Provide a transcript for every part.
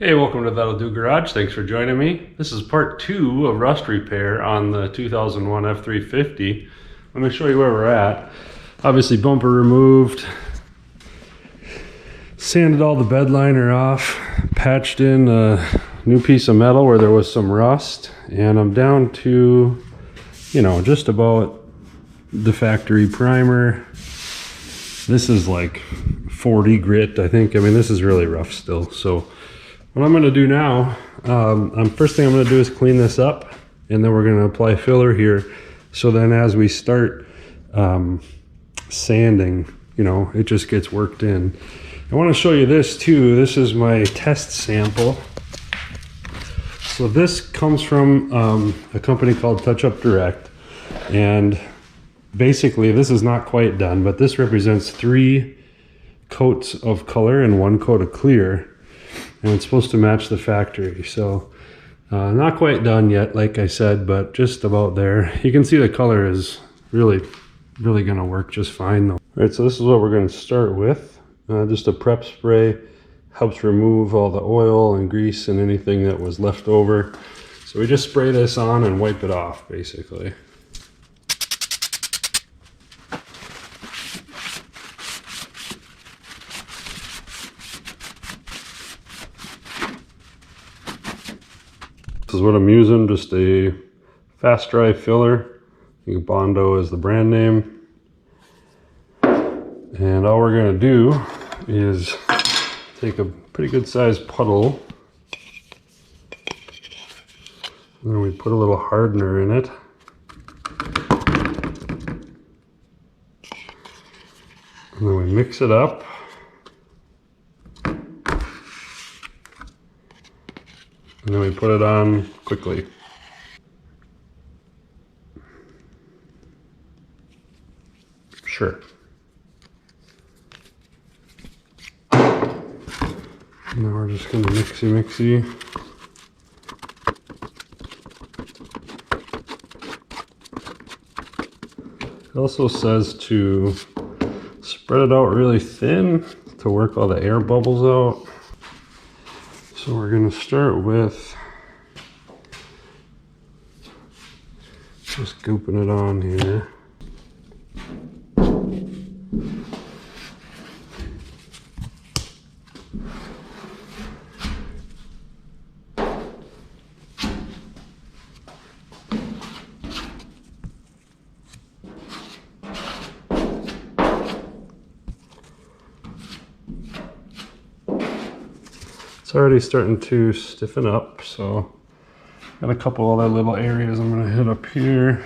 Hey, welcome to That'll Do Garage. Thanks for joining me. This is part 2 of rust repair on the 2001 F350. Let me show you where we're at. Obviously bumper removed, sanded all the bed liner off, patched in a new piece of metal where there was some rust, and I'm down to, just about the factory primer. This is like 40 grit, I think. I mean, this is really rough still. So what I'm going to do now, first thing I'm going to do is clean this up, and then we're going to apply filler here. So then as we start sanding, it just gets worked in. I want to show you this too. This is my test sample. So this comes from a company called Touch Up Direct, and basically this is not quite done, but this represents 3 coats of color and 1 coat of clear, and it's supposed to match the factory. So not quite done yet, like I said, but just about there. You can see the color is really gonna work just fine though. All right, so this is what we're gonna start with. Just a prep spray, helps remove all the oil and grease and anything that was left over. So we just spray this on and wipe it off, basically. This is what I'm using, just a fast dry filler. I think Bondo is the brand name. And all we're gonna do is take a pretty good sized puddle, and then we put a little hardener in it. And then we mix it up. And then we put it on quickly. Sure. Now we're just going to mixy. It also says to spread it out really thin to work all the air bubbles out. So we're going to start with just gooping it on here. It's already starting to stiffen up, so got a couple other little areas I'm going to hit up here.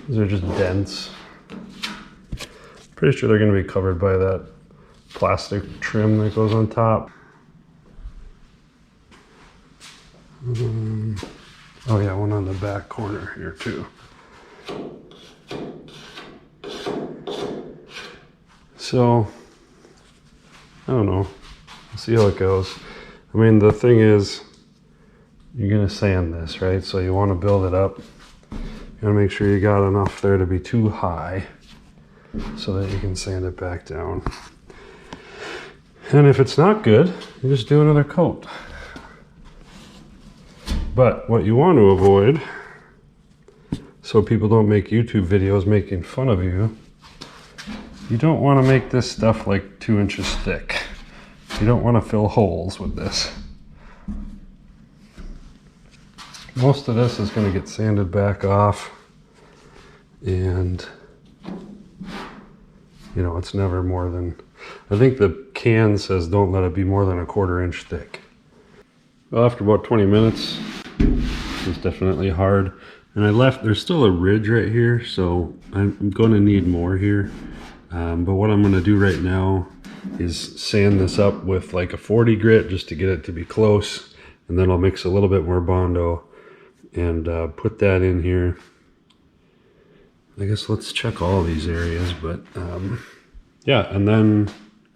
These are just dents. Pretty sure they're going to be covered by that plastic trim that goes on top. Oh yeah, one on the back corner here too. So I don't know. We'll see how it goes. I mean, the thing is, you're gonna sand this, right? So you want to build it up. You want to make sure you got enough there to be too high so that you can sand it back down. And if it's not good, you just do another coat. But what you want to avoid, so people don't make YouTube videos making fun of you, you don't want to make this stuff like 2 inches thick. You don't want to fill holes with this. Most of this is going to get sanded back off, and it's never more than, I think the can says don't let it be more than 1/4 inch thick. Well, after about 20 minutes, it's definitely hard. And there's still a ridge right here, so I'm going to need more here. But what I'm going to do right now is sand this up with like a 40 grit just to get it to be close, and then I'll mix a little bit more Bondo and put that in here. I guess let's check all these areas, but yeah, and then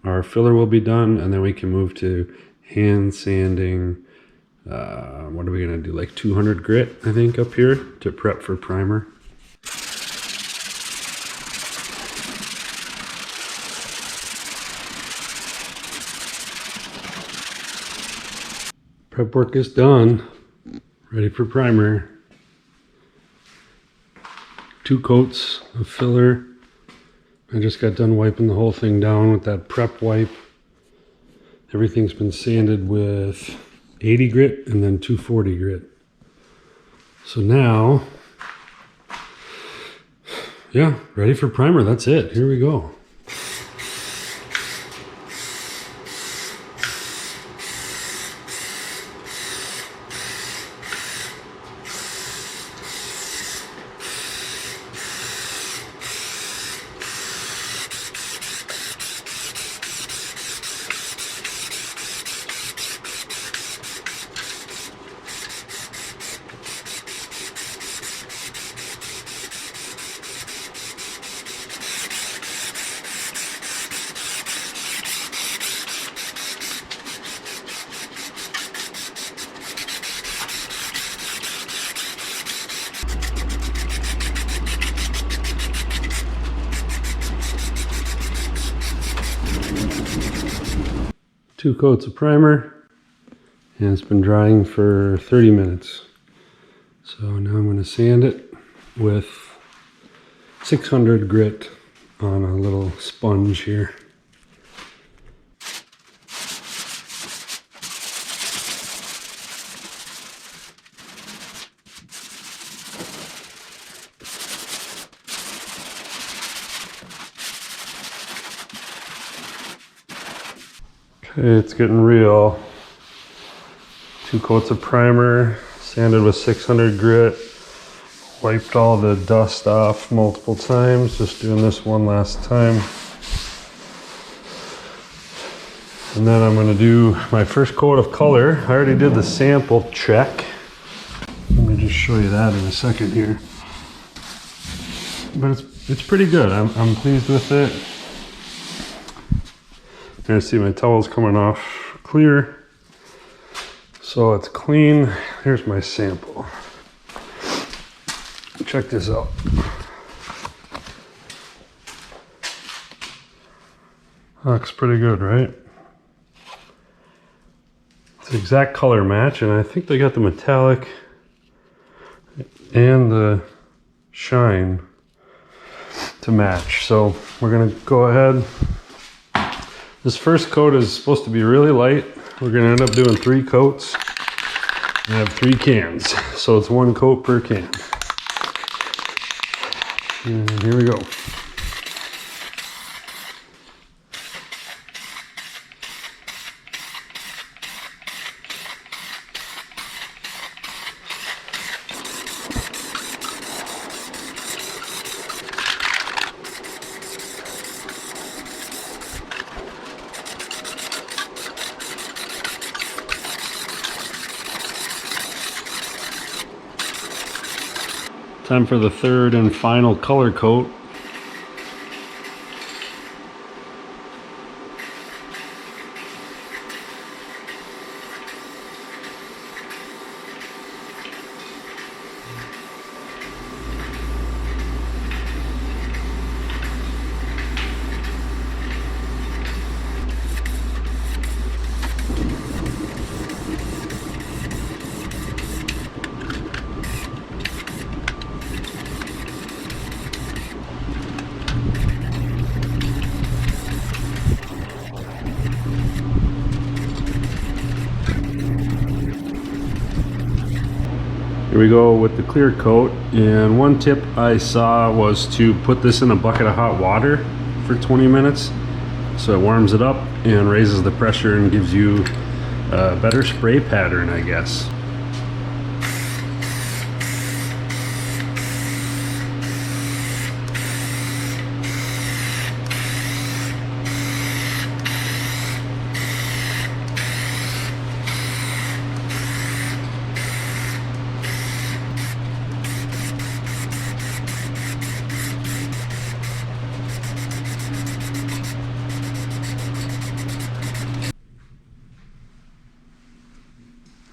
our filler will be done, and then we can move to hand sanding. What are we going to do, like 200 grit I think up here to prep for primer. Prep work is done. Ready for primer. 2 coats of filler. I just got done wiping the whole thing down with that prep wipe. Everything's been sanded with 80 grit and then 240 grit. So now, yeah, ready for primer. That's it. Here we go. Two coats of primer, and it's been drying for 30 minutes. So now I'm going to sand it with 600 grit on a little sponge here. Okay, it's getting real. 2 coats of primer, sanded with 600 grit, wiped all the dust off multiple times, just doing this one last time. And then I'm going to do my first coat of color. I already did the sample check. Let me just show you that in a second here. But it's pretty good. I'm pleased with it. You're gonna see my towel's coming off clear. So it's clean. Here's my sample. Check this out. Looks pretty good, right? It's the exact color match, and I think they got the metallic and the shine to match. So we're gonna go ahead. This first coat is supposed to be really light. We're gonna end up doing 3 coats. I have 3 cans, so it's 1 coat per can. And here we go. Time for the third and final color coat. Here we go with the clear coat, and one tip I saw was to put this in a bucket of hot water for 20 minutes so it warms it up and raises the pressure and gives you a better spray pattern, I guess.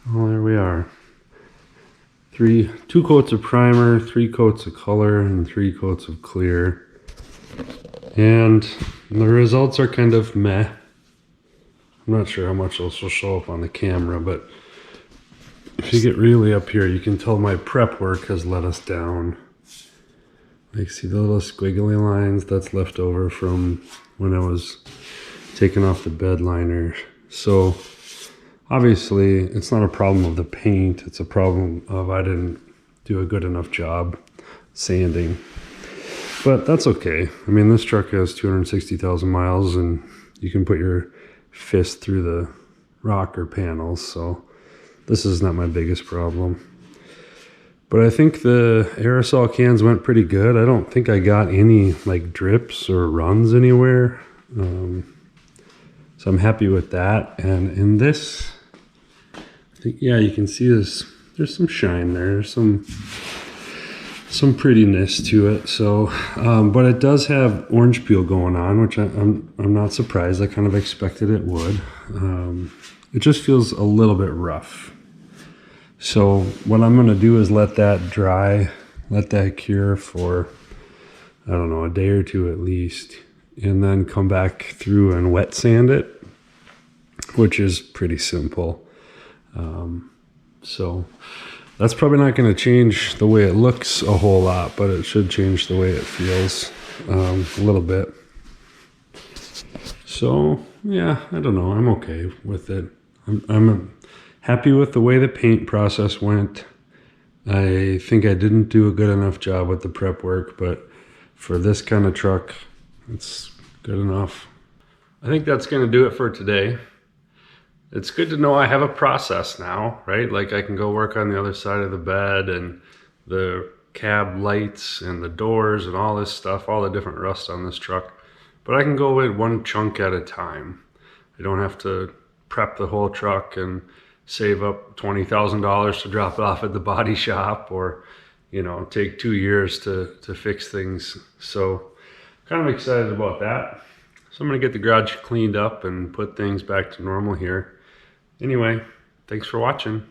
Well, there we are. 2 coats of primer, 3 coats of color, and 3 coats of clear. And the results are kind of meh. I'm not sure how much those will show up on the camera, but if you get really up here, you can tell my prep work has let us down. Like, see the little squiggly lines? That's left over from when I was taking off the bed liner. So obviously it's not a problem of the paint, it's a problem of I didn't do a good enough job sanding. But that's okay. I mean, this truck has 260,000 miles and you can put your fist through the rocker panels, so this is not my biggest problem. But I think the aerosol cans went pretty good. I don't think I got any like drips or runs anywhere. So I'm happy with that. And in this, I think, yeah, you can see this, there's some shine there, there's some prettiness to it. So, but it does have orange peel going on, which I'm not surprised. I kind of expected it would. It just feels a little bit rough. So what I'm going to do is let that dry, let that cure for, I don't know, a day or two at least, and then come back through and wet sand it, which is pretty simple. So that's probably not going to change the way it looks a whole lot, but it should change the way it feels a little bit. So yeah, I don't know. I'm okay with it. I'm happy with the way the paint process went. I think I didn't do a good enough job with the prep work, but for this kind of truck, it's good enough. I think that's going to do it for today. It's good to know I have a process now, right? Like I can go work on the other side of the bed and the cab lights and the doors and all this stuff, all the different rust on this truck. But I can go in one chunk at a time. I don't have to prep the whole truck and save up $20,000 to drop it off at the body shop, or, you know, take 2 years to fix things. So kind of excited about that. So I'm gonna get the garage cleaned up and put things back to normal here. Anyway, thanks for watching.